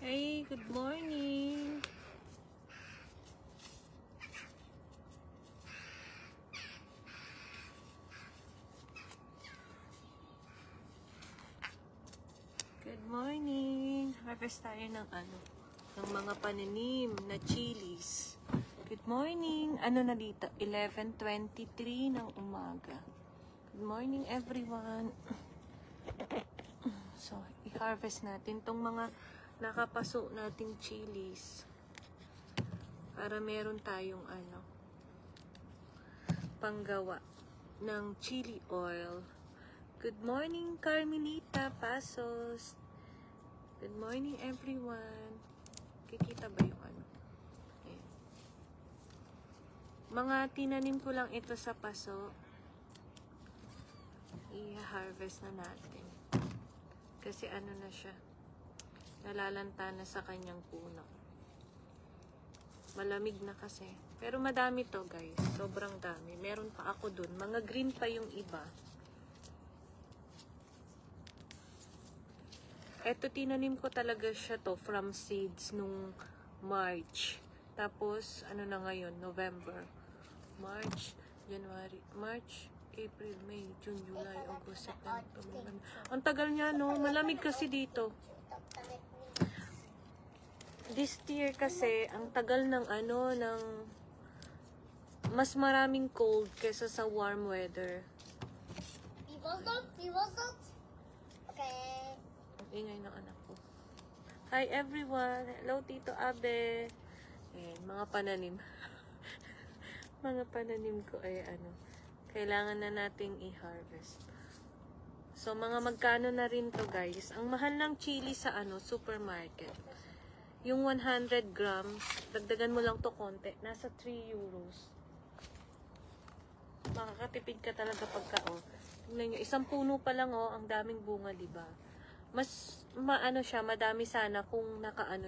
Hey, good morning. Good morning. Harvest tayo ng ng mga pananim na chilies. Good morning. Ano na dito? 11:23 ng umaga. Good morning, everyone. So, i-harvest natin tong mga nakapaso nating chilies. Para meron tayong panggawa ng chili oil. Good morning, Carmelita Pasos. Good morning, everyone. Kikita ba yung Ayan. Mga tinanim ko lang ito sa paso. I-harvest na natin. Kasi na siya. Nalalanta na sa kanyang puno. Malamig na kasi. Pero madami to, guys. Sobrang dami. Meron pa ako dun. Mga green pa yung iba. Eto, tinanim ko talaga siya to from seeds nung March. Tapos, na ngayon? November. March, January, March, April, May, June, July, August, September, October. Ang tagal niya, no? Malamig kasi dito. This year kasi, ang tagal ng ng mas maraming cold kesa sa warm weather. Okay. Ang ingay ng anak ko. Hi everyone! Hello Tito Abe! Ayan, mga pananim. Mga pananim ko ay kailangan na nating i-harvest. So, mga magkano na rin to, guys. Ang mahal ng chili sa supermarket. Yung 100 grams, dagdagan mo lang to konti. Nasa 3 euros. Makakatipid ka talaga pagka, tingnan nyo, isang puno pa lang, ang daming bunga, diba? Mas, siya, madami sana kung ang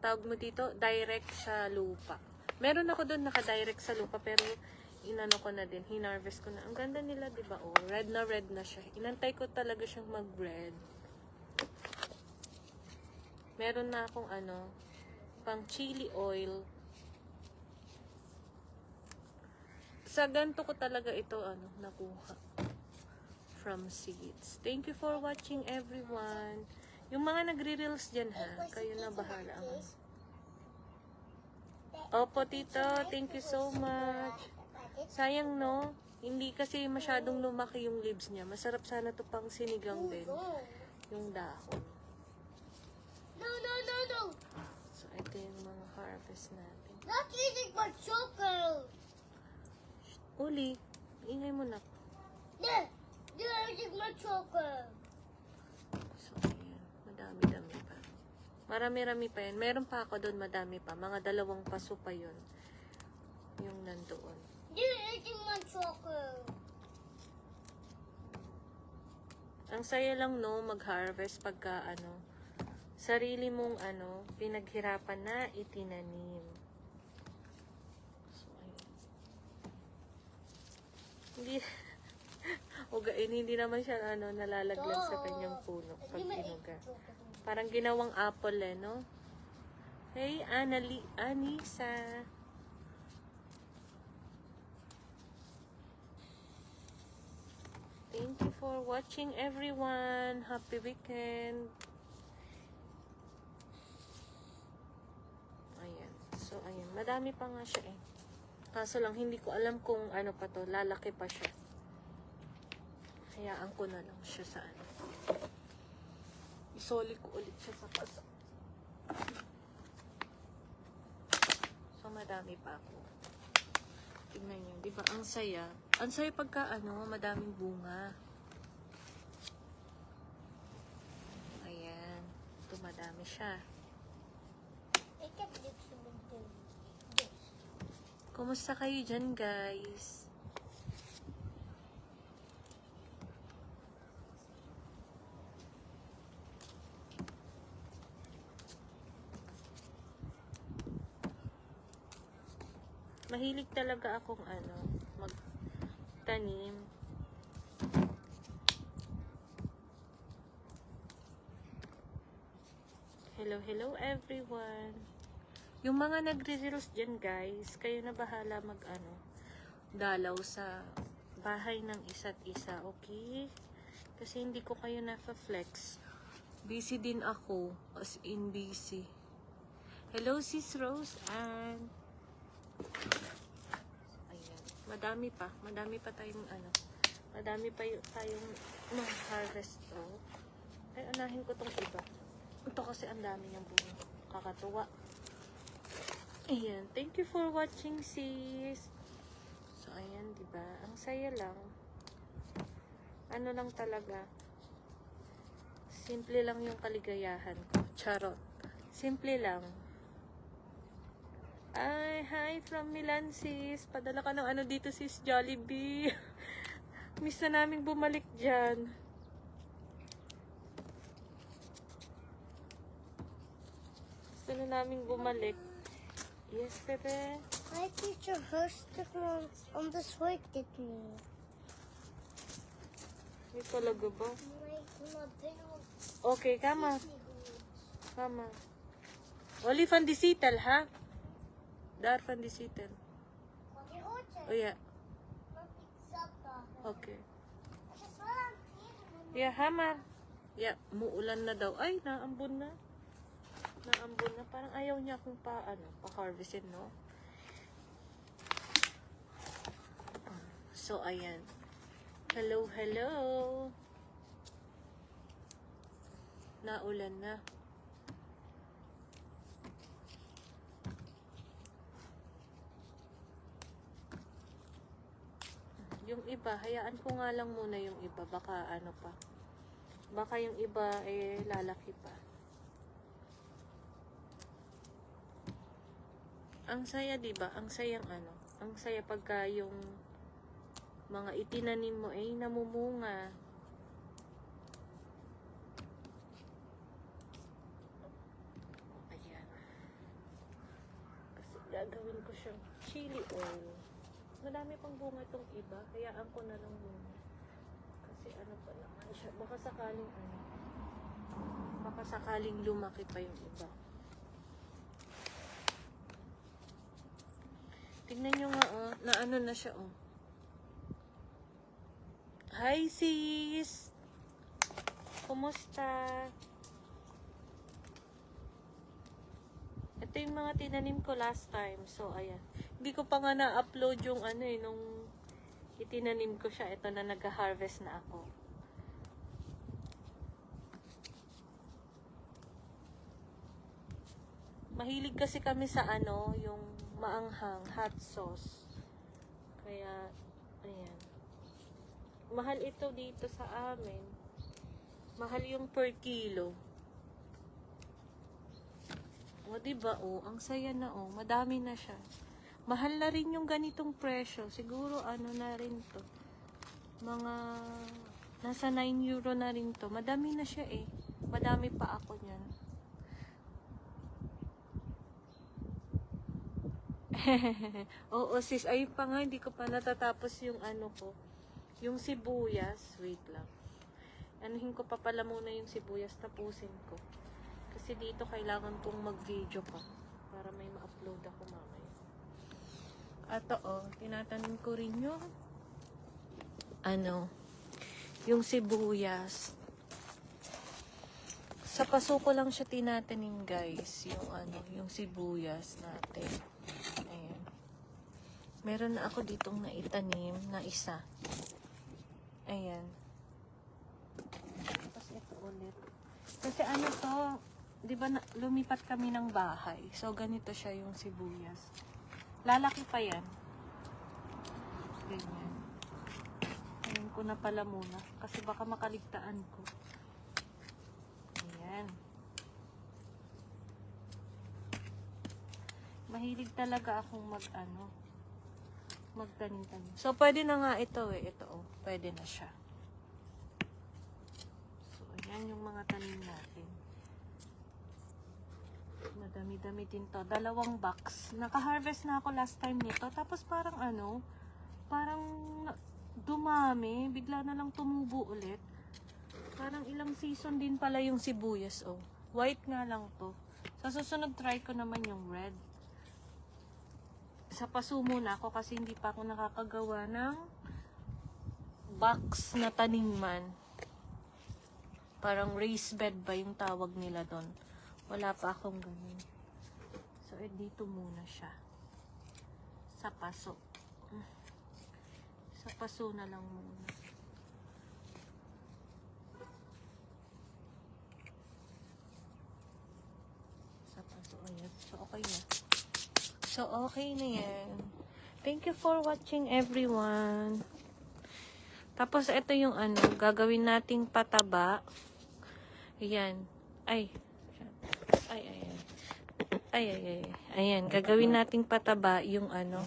tawag mo dito, direct sa lupa. Meron ako doon naka-direct sa lupa, pero ko na din, hinarvest ko na. Ang ganda nila, diba? Red na siya. Inantay ko talaga siyang mag-red. Meron na akong pang chili oil. Sa ganito ko talaga ito nakuha from seeds. Thank you for watching, everyone. Yung mga nagre-reels dyan, kayo na bahala. Opo, Tito. Thank you so much. Sayang, no? Hindi kasi masyadong lumaki yung leaves niya. Masarap sana to pang sinigang din. Yung dahon. No. So, ito yung mga harvest natin. Not eating my chocolate. Uli, ingay mo na. Yeah, you're eating my chocolate. So, ayan. Madami-dami pa. Marami-rami pa yan. Meron pa ako doon, madami pa. Mga 2 paso pa yun. Yung nandoon. You're eating my chocolate. Ang saya lang, no, mag-harvest pagka sarili mong pinaghirapan na itinanim. So, ayun. Hindi naman siya nalalaglag sa kanyang puno pag inuga. Parang ginawang apple, no? Hey, Anisa. Thank you for watching, everyone. Happy weekend. Ayan. So, ayan. Madami pa nga siya eh. Kaso lang, hindi ko alam kung pa to. Lalaki pa siya. Hayaan ko na lang siya sa Isoli ko ulit siya sa paso. So, madami pa ako. Tingnan nyo. Diba? Ang saya. Ang saya pagka madaming bunga. Ayan. Ito, madami siya. Kumusta kayo dyan, guys? Mahilig talaga akong magtanim. Hello, hello everyone. Yung mga nagre-reels dyan guys, kayo na bahala dalaw sa bahay ng isa't isa, okay? Kasi hindi ko kayo na-flex. Busy din ako, as in busy. Hello sis Rose and ayan, madami pa tayong madami pa tayong harvest to. Ay, anahin ko tong iba. Ito kasi ang dami niyang bunga. Kakatuwa. Ayan, thank you for watching sis. So, ayan, diba? Ang saya lang. Ano lang talaga. Simple lang yung kaligayahan ko. Charot. Simple lang. Ay, hi from Milan sis. Padala ka ng dito sis Jollibee. Miss na naming bumalik dyan. Gusto na naming bumalik. Yes, bebe. My teacher has to on this work with me. May talaga ba? My Okay, kama. Kama. Oli van die Sitel, ha? Daar van die Sitel. Oh, yeah. Okay. Yeah, hammer. Yeah, muulan na daw. Ay, naambon na. Naambon na. Parang ayaw niya akong pa-harvestin, no? So, ayan. Hello, hello. Naulan na. Yung iba, hayaan ko nga lang muna yung iba. Baka pa. Baka yung iba lalaki pa. Ang saya, diba? Ang sayang Ang saya pagka yung mga itinanim mo namumunga. Ayan. Kasi gagawin ko siyang chili oil. Madami pang bunga itong iba. Hayaan ko na lang muna. Kasi pa naman siya. Baka sakaling lumaki pa yung iba. Tingnan nyo nga, na na siya, Hi, sis! Kumusta? Ito yung mga tinanim ko last time. So, ayan. Hindi ko pa nga na-upload yung nung itinanim ko siya. Ito na nag-harvest na ako. Mahilig kasi kami sa yung maanghang hot sauce. Kaya, ayan. Mahal ito dito sa amin. Mahal yung per kilo. O, diba, ang saya na, madami na siya. Mahal na rin yung ganitong presyo. Siguro, na rin to. Mga, nasa 9 euro na rin to. Madami na siya, Madami pa ako niyan. Oo, sis. Ayun pa nga, hindi ko pa natatapos yung ko. Yung sibuyas. Wait lang. Anuhin ko pa pala muna yung sibuyas. Tapusin ko. Kasi dito kailangan kong mag-video pa para may ma-upload ako mamaya. At tinatanim ko rin yung yung sibuyas. Sa paso ko lang siya tinatanim, guys. Yung sibuyas natin. Ayan. Meron na ako ditong naitanim na isa. Ayan. Tapos ito ulit. Kasi to, di ba lumipat kami ng bahay. So, ganito siya yung sibuyas. Lalaki pa yan. Ganyan. Ayan ko na pala muna. Kasi baka makaligtaan ko. Ayan. Mahilig talaga akong magtanim-tanim. So, pwede na nga ito Ito pwede na siya. So, ayan yung mga tanim natin. Madami-dami din to. 2 box. Naka-harvest na ako last time nito. Tapos parang parang dumami. Bigla na lang tumubo ulit. Parang ilang season din pala yung sibuyas, White nga lang to. Sa susunod, try ko naman yung red. Sa paso muna ako kasi hindi pa ako nakakagawa ng box na taniman. Parang raised bed ba yung tawag nila doon. Wala pa akong ganun. So, dito muna siya. Sa paso. Sa paso na lang muna. Sa paso. Ayan. So, okay na. So, okay na yan. Thank you for watching, everyone. Tapos, ito yung ano, gagawin nating pataba. Ayan. Ay. Ay, ay, ay. Ay, ay, ay. Ayan. Gagawin nating pataba yung ano,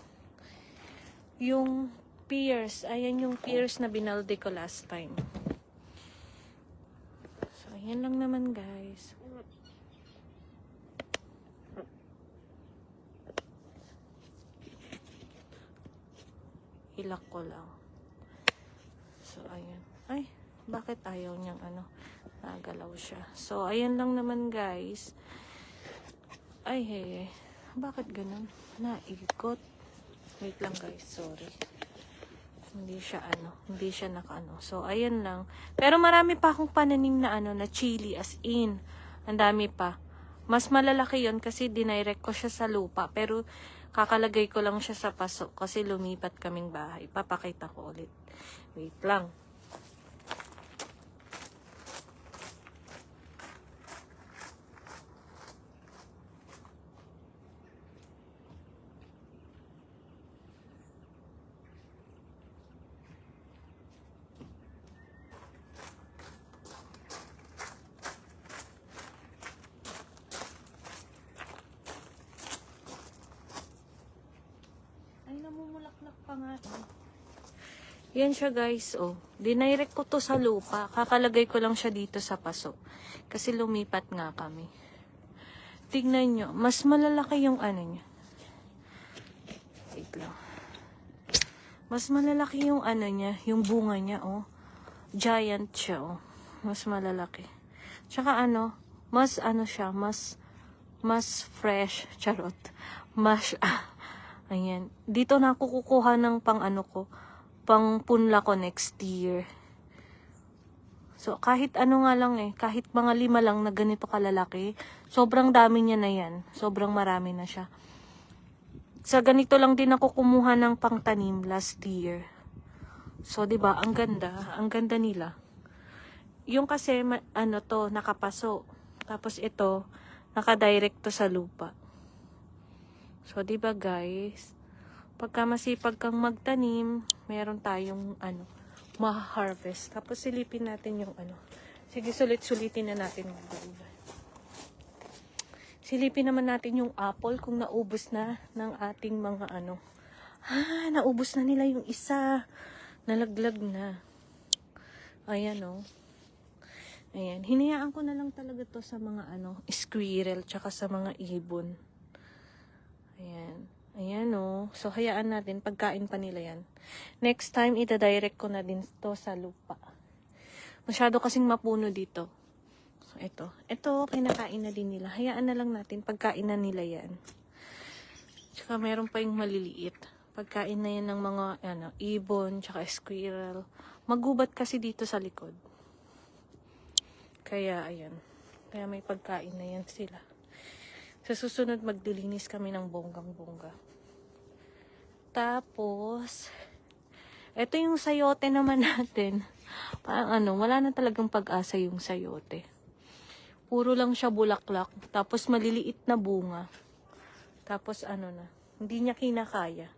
yung pears. Ayan yung pears na binalde ko last time. So, ayan lang naman, guys. Ilak ko lang. So, ayan. Ay, bakit ayaw niyang ano? Nagalaw siya. So, ayan lang naman, guys. Ay, hey. Bakit ganun? Naikot. Wait lang, guys. Sorry. Hindi siya ano. Hindi siya nakaano. So, ayan lang. Pero marami pa akong pananim na ano, na chili as in. Ang dami pa. Mas malalaki yon kasi dinirect ko siya sa lupa. Pero, kakalagay ko lang siya sa paso kasi lumipat kaming bahay. Papakita ko ulit. Wait lang. Ay, namumulaklak pa nga. Yan siya, guys. Oh, dinirect ko to sa lupa. Kakalagay ko lang siya dito sa paso. Kasi lumipat nga kami. Tignan nyo. Mas malalaki yung ano niya. Wait lang. Mas malalaki yung ano niya. Yung bunga niya, oh. Giant siya, oh. Mas malalaki. Tsaka ano, mas ano siya, mas fresh. Charot. Mas, ayan. Dito na ako kukuha ng pang ano ko, pang punla ko next year. So, kahit ano nga lang kahit mga 5 lang na ganito kalalaki, sobrang dami niya na yan. Sobrang marami na siya. Sa ganito lang din ako kumuha ng pangtanim last year. So, 'di ba, ang ganda nila. Yung kasi ano to, nakapaso. Tapos ito, nakadirect to sa lupa. So, 'di ba, guys? Pagka masipag kang magtanim, meron tayong ano, ma-harvest. Tapos silipin natin yung ano. Sige, sulit-sulitin na natin mga gulay. Silipin naman natin yung apple kung naubos na ng ating mga ano. Naubos na nila yung isa. Nalaglag na. Ayan, oh. Ayan. Hinayaan ko na lang talaga to sa mga ano, squirrel, tsaka sa mga ibon. Ayan. Ayan, oh. So, hayaan natin. Pagkain pa nila yan. Next time, itadirect ko na din to sa lupa. Masyado kasing mapuno dito. So, ito. Ito, kinakain na din nila. Hayaan na lang natin. Pagkain na nila yan. Tsaka meron pa yung maliliit. Pagkain na yan ng mga ano, ibon, tsaka squirrel. Magubat kasi dito sa likod. Kaya, ayan. Kaya may pagkain na yan sila. Sa susunod, magdilinis kami ng bonggang-bongga. Tapos, ito yung sayote naman natin. Parang ano, wala na talagang pag-asa yung sayote. Puro lang siya bulaklak. Tapos maliliit na bunga. Tapos ano na, hindi niya kinakaya.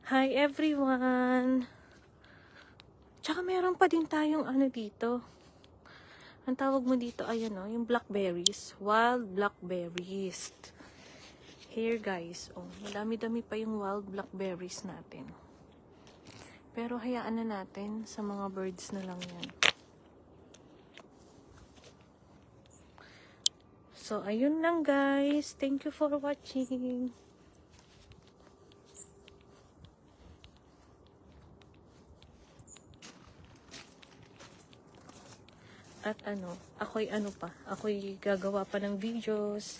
Hi everyone! Tsaka meron pa din tayong ano dito. Ang tawag mo dito, ayan o, yung blackberries. Wild blackberries. Here guys, oh, madami-dami pa yung wild blackberries natin. Pero hayaan na natin, sa mga birds na lang yan. So, ayun lang guys. Thank you for watching. At ako'y gagawa pa ng videos.